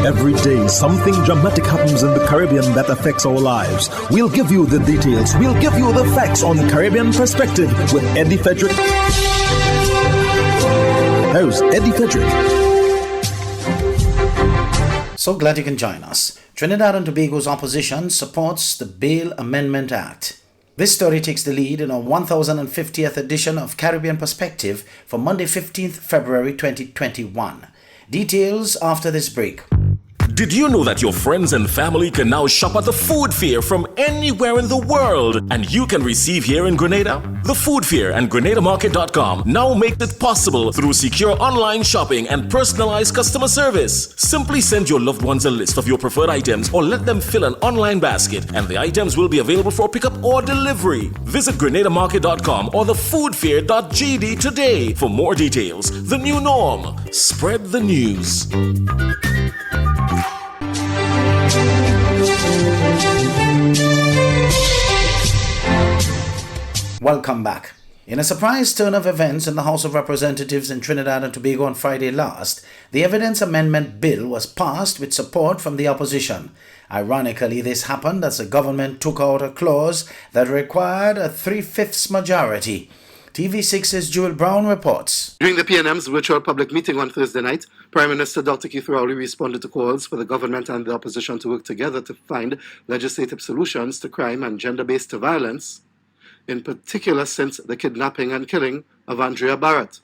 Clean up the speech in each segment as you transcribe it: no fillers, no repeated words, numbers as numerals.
Every day, something dramatic happens in the Caribbean that affects our lives. We'll give you the details. We'll give you the facts on Caribbean Perspective with Eddie Frederick. Here's Eddie Frederick. So glad you can join us. Trinidad and Tobago's opposition supports the Bail Amendment Act. This story takes the lead in our 1050th edition of Caribbean Perspective for Monday 15th February 2021. Details after this break. Did you know that your friends and family can now shop at the Food Fair from anywhere in the world, and you can receive here in Grenada? The Food Fair and GrenadaMarket.com now make it possible through secure online shopping and personalized customer service. Simply send your loved ones a list of your preferred items or let them fill an online basket, and the items will be available for pickup or delivery. Visit GrenadaMarket.com or thefoodfair.gd today for more details. The new norm. Spread the news. Welcome back. In a surprise turn of events in the House of Representatives in Trinidad and Tobago on Friday last, the Evidence Amendment Bill was passed with support from the opposition. Ironically, this happened as the government took out a clause that required a 3/5 majority. TV6's Jewel Brown reports. During the PNM's virtual public meeting on Thursday night, Prime Minister Dr. Keith Rowley responded to calls for the government and the opposition to work together to find legislative solutions to crime and gender-based violence, in particular since the kidnapping and killing of Andrea Barrett.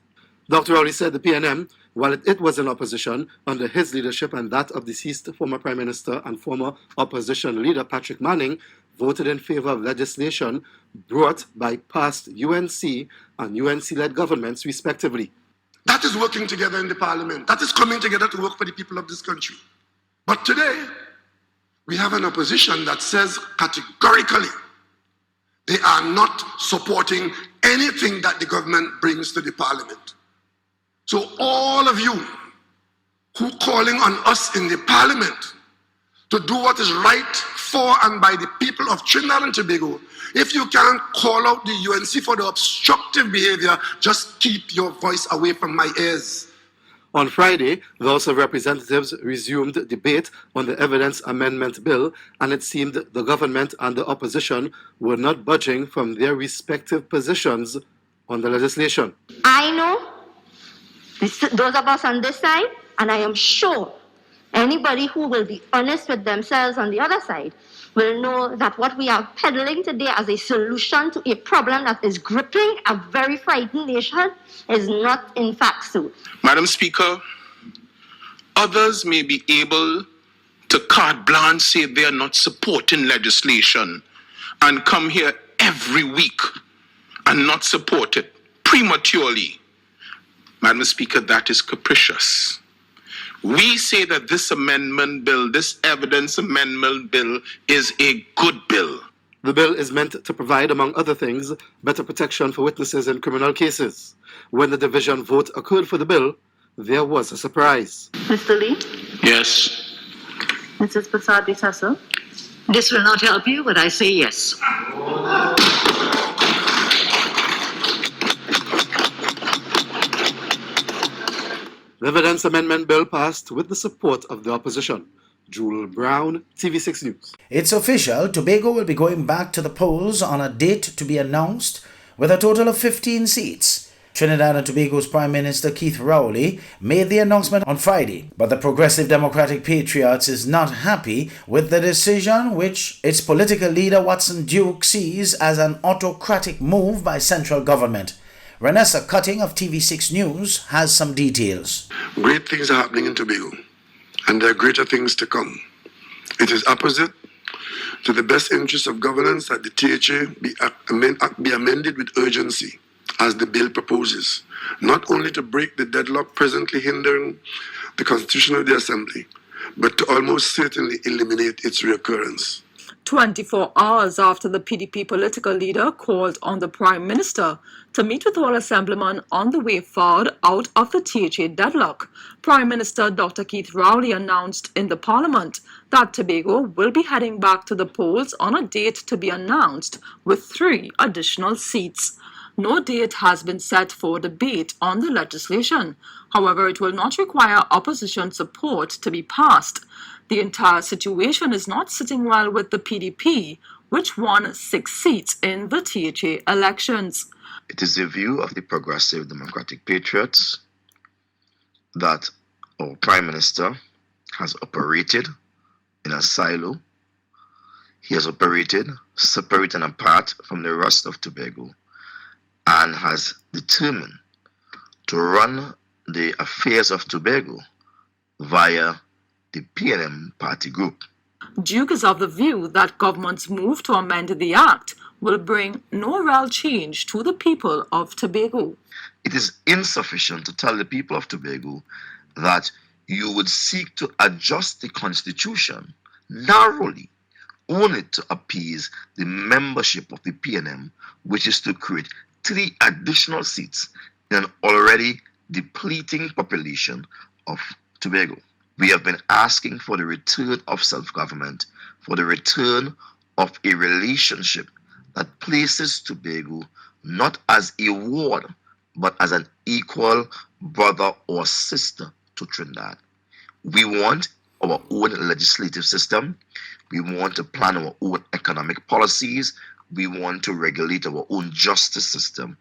Dr. Rowley said the PNM, while it was in opposition under his leadership and that of deceased former Prime Minister and former opposition leader Patrick Manning, voted in favor of legislation brought by past UNC and UNC-led governments respectively. That is working together in the parliament. That is coming together to work for the people of this country. But today, we have an opposition that says categorically they are not supporting anything that the government brings to the parliament. So all of you who are calling on us in the parliament to do what is right for and by the people of Trinidad and Tobago, if you can't call out the UNC for the obstructive behavior, just keep your voice away from my ears. On Friday, the House of Representatives resumed debate on the Evidence Amendment Bill, and it seemed the government and the opposition were not budging from their respective positions on the legislation. I know those of us on this side, and I am sure anybody who will be honest with themselves on the other side will know that what we are peddling today as a solution to a problem that is gripping a very frightened nation is not in fact so. Madam Speaker, others may be able to carte blanche say they are not supporting legislation and come here every week and not support it prematurely. Madam Speaker, that is capricious. We say that this amendment bill, this evidence amendment bill, is a good bill. The bill is meant to provide, among other things, better protection for witnesses in criminal cases. When the division vote occurred for the bill, there was a surprise. Mr. Lee? Yes. Mrs. Prasad-Bisasa? This will not help you, but I say yes. The Evidence Amendment Bill passed with the support of the opposition. Jewel Brown, TV6 News. It's official, Tobago will be going back to the polls on a date to be announced with a total of 15 seats. Trinidad and Tobago's Prime Minister Keith Rowley made the announcement on Friday, but the Progressive Democratic Patriots is not happy with the decision, which its political leader Watson Duke sees as an autocratic move by central government. Renessa Cutting of TV6 News has some details. Great things are happening in Tobago, and there are greater things to come. It is opposite to the best interest of governance that the THA be amended with urgency, as the bill proposes, not only to break the deadlock presently hindering the constitution of the Assembly, but to almost certainly eliminate its reoccurrence. 24 hours after the PDP political leader called on the Prime Minister to meet with all assemblymen on the way forward out of the THA deadlock, Prime Minister Dr. Keith Rowley announced in the Parliament that Tobago will be heading back to the polls on a date to be announced with 3 additional seats. No date has been set for debate on the legislation. However, it will not require opposition support to be passed. The entire situation is not sitting well with the PDP, which won 6 seats in the THA elections. It is the view of the Progressive Democratic Patriots that our Prime Minister has operated in a silo. He has operated separate and apart from the rest of Tobago and has determined to run the affairs of Tobago via the PNM party group. Duke is of the view that government's move to amend the Act will bring no real change to the people of Tobago. It is insufficient to tell the people of Tobago that you would seek to adjust the constitution narrowly only to appease the membership of the PNM, which is to create 3 additional seats in an already depleting population of Tobago. We have been asking for the return of self-government, for the return of a relationship that places Tobago not as a ward, but as an equal brother or sister to Trinidad. We want our own legislative system. We want to plan our own economic policies. We want to regulate our own justice system.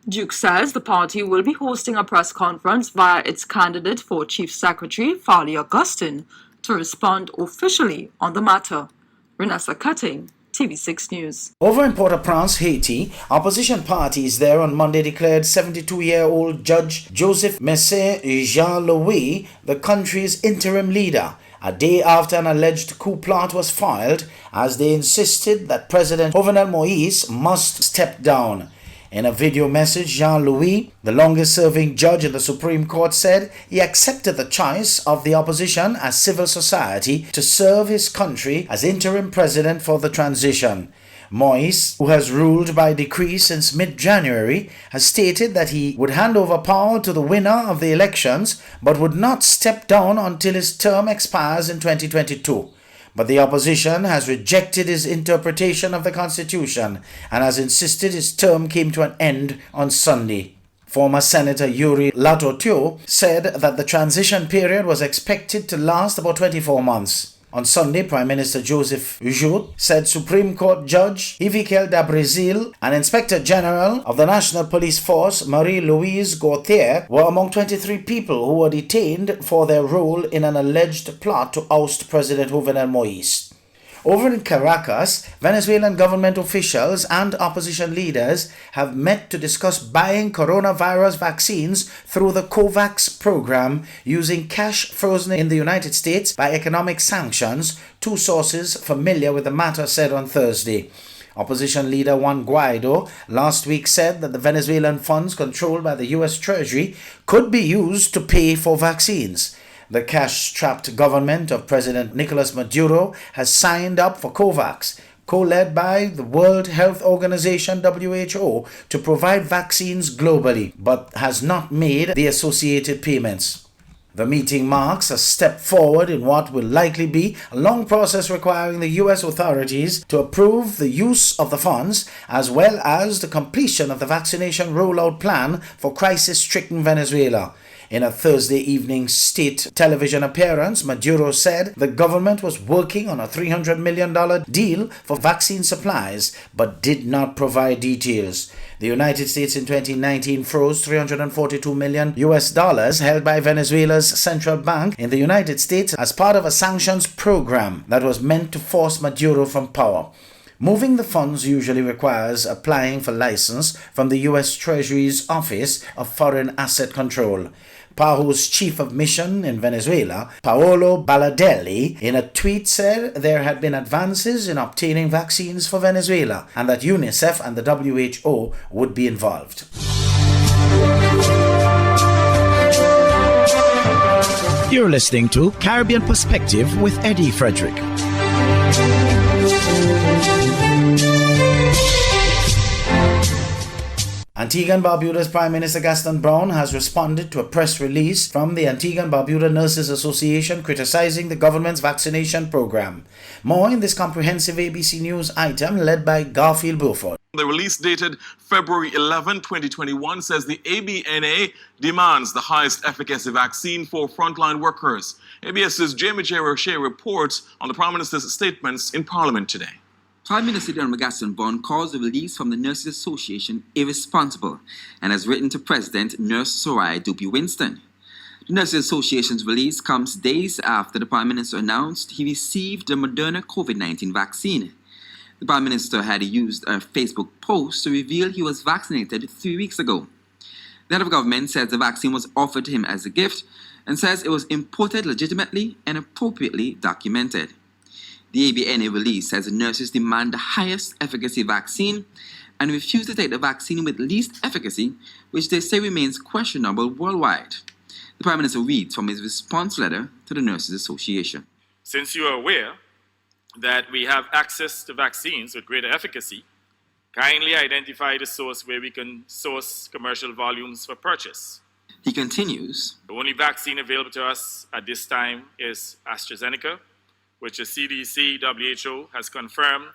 Duke says the party will be hosting a press conference via its candidate for Chief Secretary, Farley Augustine, to respond officially on the matter. Renessa Cutting, TV6 News. Over in Port-au-Prince, Haiti, opposition parties there on Monday declared 72-year-old Judge Joseph Messe Jean-Louis the country's interim leader, a day after an alleged coup plot was filed, as they insisted that President Jovenel Moïse must step down. In a video message, Jean-Louis, the longest-serving judge in the Supreme Court, said he accepted the choice of the opposition as civil society to serve his country as interim president for the transition. Moïse, who has ruled by decree since mid-January, has stated that he would hand over power to the winner of the elections but would not step down until his term expires in 2022. But the opposition has rejected his interpretation of the Constitution and has insisted his term came to an end on Sunday. Former Senator Yuri Latotio said that the transition period was expected to last about 24 months. On Sunday, Prime Minister Joseph Jout said Supreme Court Judge Evikel Dabrizil and Inspector General of the National Police Force Marie-Louise Gauthier were among 23 people who were detained for their role in an alleged plot to oust President Jovenel Moïse. Over in Caracas, Venezuelan government officials and opposition leaders have met to discuss buying coronavirus vaccines through the COVAX program using cash frozen in the United States by economic sanctions, 2 sources familiar with the matter said on Thursday. Opposition leader Juan Guaido last week said that the Venezuelan funds controlled by the U.S. Treasury could be used to pay for vaccines. The cash-strapped government of President Nicolas Maduro has signed up for COVAX, co-led by the World Health Organization WHO, to provide vaccines globally, but has not made the associated payments. The meeting marks a step forward in what will likely be a long process requiring the U.S. authorities to approve the use of the funds, as well as the completion of the vaccination rollout plan for crisis-stricken Venezuela. In a Thursday evening state television appearance, Maduro said the government was working on a $300 million deal for vaccine supplies, but did not provide details. The United States in 2019 froze $342 million held by Venezuela's central bank in the United States as part of a sanctions program that was meant to force Maduro from power. Moving the funds usually requires applying for license from the U.S. Treasury's Office of Foreign Asset Control. PAHO's chief of mission in Venezuela, Paolo Baladelli, in a tweet said there had been advances in obtaining vaccines for Venezuela and that UNICEF and the WHO would be involved. You're listening to Caribbean Perspective with Eddie Frederick. Antigua and Barbuda's Prime Minister Gaston Brown has responded to a press release from the Antigua and Barbuda Nurses Association criticizing the government's vaccination program. More in this comprehensive ABC News item led by Garfield Beaufort. The release dated February 11, 2021 says the ABNA demands the highest efficacy vaccine for frontline workers. ABS's Jamie J. Roche reports on the Prime Minister's statements in Parliament today. Prime Minister Donald Gaston Bond calls the release from the Nurses Association irresponsible and has written to President Nurse Soraya Dupuy-Winston. The Nurses Association's release comes days after the Prime Minister announced he received the Moderna COVID-19 vaccine. The Prime Minister had used a Facebook post to reveal he was vaccinated 3 weeks ago. The head of government says the vaccine was offered to him as a gift and says it was imported legitimately and appropriately documented. The ABNA release says the nurses demand the highest efficacy vaccine and refuse to take the vaccine with least efficacy, which they say remains questionable worldwide. The Prime Minister reads from his response letter to the Nurses Association. Since you are aware that we have access to vaccines with greater efficacy, kindly identify the source where we can source commercial volumes for purchase. He continues, The only vaccine available to us at this time is AstraZeneca, which the CDC, WHO has confirmed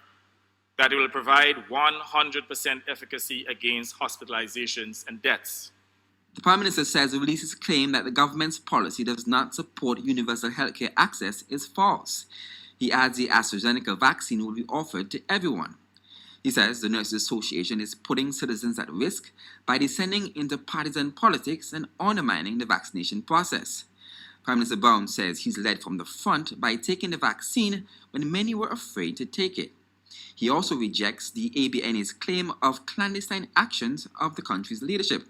that it will provide 100% efficacy against hospitalizations and deaths. The Prime Minister says the release's claim that the government's policy does not support universal healthcare access is false. He adds the AstraZeneca vaccine will be offered to everyone. He says the Nurses Association is putting citizens at risk by descending into partisan politics and undermining the vaccination process. Prime Minister Brown says he's led from the front by taking the vaccine when many were afraid to take it. He also rejects the ABNA's claim of clandestine actions of the country's leadership.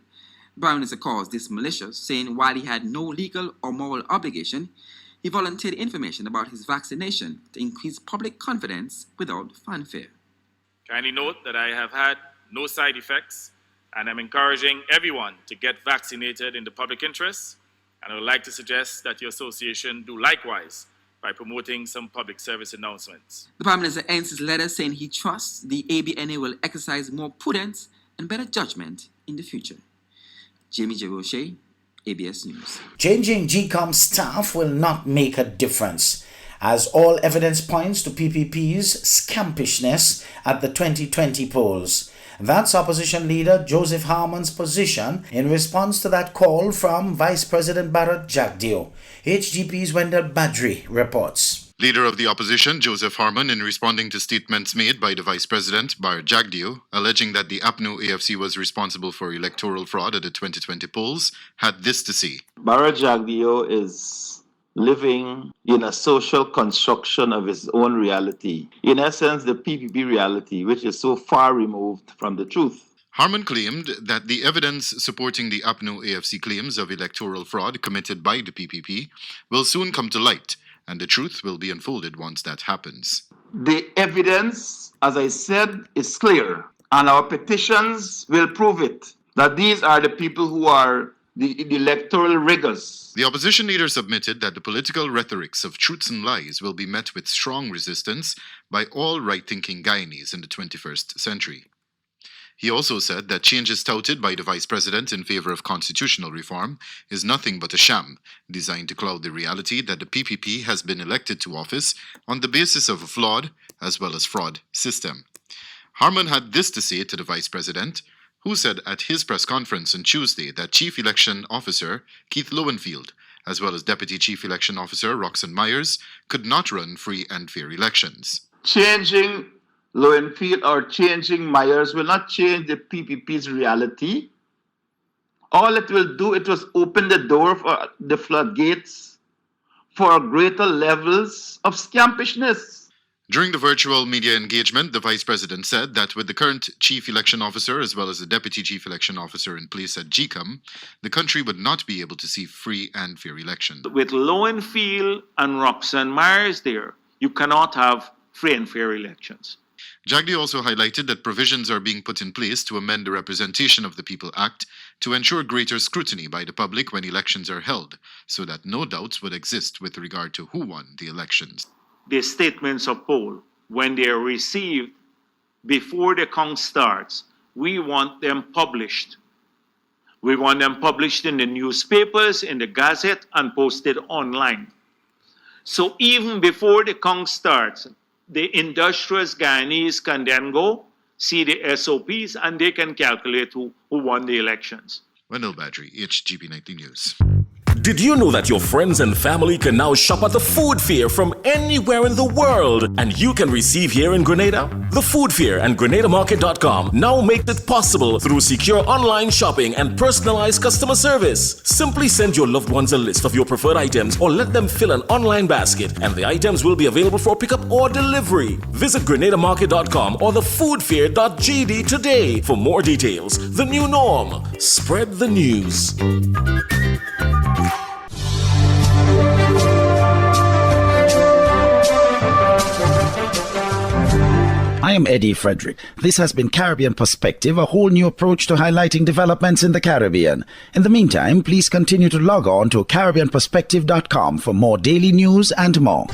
The Prime Minister calls this malicious, saying while he had no legal or moral obligation, he volunteered information about his vaccination to increase public confidence without fanfare. Kindly note that I have had no side effects, and I'm encouraging everyone to get vaccinated in the public interest, and I would like to suggest that your association do likewise by promoting some public service announcements. The Prime Minister ends his letter saying he trusts the ABNA will exercise more prudence and better judgment in the future. Jamie J. Roche, ABS News. Changing GCOM staff will not make a difference, as all evidence points to PPP's scampishness at the 2020 polls. That's opposition leader Joseph Harmon's position in response to that call from Vice President Bharat Jagdeo. HGP's Wendell Badri reports. Leader of the opposition, Joseph Harmon, in responding to statements made by the Vice President, Bharat Jagdeo, alleging that the APNU AFC was responsible for electoral fraud at the 2020 polls, had this to say. Bharat Jagdeo is living in a social construction of his own reality. In essence, the PPP reality, which is so far removed from the truth. Harmon claimed that the evidence supporting the APNU AFC claims of electoral fraud committed by the PPP will soon come to light, and the truth will be unfolded once that happens. The evidence, as I said, is clear, and our petitions will prove it, that these are the people who are the electoral riggers. The opposition leader submitted that the political rhetorics of truths and lies will be met with strong resistance by all right-thinking Guyanese in the 21st century. He also said that changes touted by the Vice President in favor of constitutional reform is nothing but a sham, designed to cloud the reality that the PPP has been elected to office on the basis of a flawed as well as fraud system. Harmon had this to say to the Vice President, who said at his press conference on Tuesday that Chief Election Officer Keith Lowenfield, as well as Deputy Chief Election Officer Roxanne Myers, could not run free and fair elections. Changing Lowenfield or changing Myers will not change the PPP's reality. All it will do, it was open the door for the floodgates for greater levels of scampishness. During the virtual media engagement, the Vice President said that with the current Chief Election Officer as well as the Deputy Chief Election Officer in place at GCOM, the country would not be able to see free and fair elections. With Lowenfield and Roxanne Myers there, you cannot have free and fair elections. Jagdeo also highlighted that provisions are being put in place to amend the Representation of the People Act to ensure greater scrutiny by the public when elections are held, so that no doubts would exist with regard to who won the elections. The statements of poll, when they are received before the count starts, we want them published. We want them published in the newspapers, in the Gazette, and posted online. So even before the count starts, the industrious Guyanese can then go see the SOPs, and they can calculate who won the elections. Wendell Badri, HGP19 News. Did you know that your friends and family can now shop at the Food Fair from anywhere in the world, and you can receive here in Grenada? The Food Fair and GrenadaMarket.com now makes it possible through secure online shopping and personalized customer service. Simply send your loved ones a list of your preferred items or let them fill an online basket, and the items will be available for pickup or delivery. Visit GrenadaMarket.com or thefoodfair.gd today for more details. The new norm. Spread the news. I am Eddie Frederick. This has been Caribbean Perspective, a whole new approach to highlighting developments in the Caribbean. In the meantime, please continue to log on to CaribbeanPerspective.com for more daily news and more.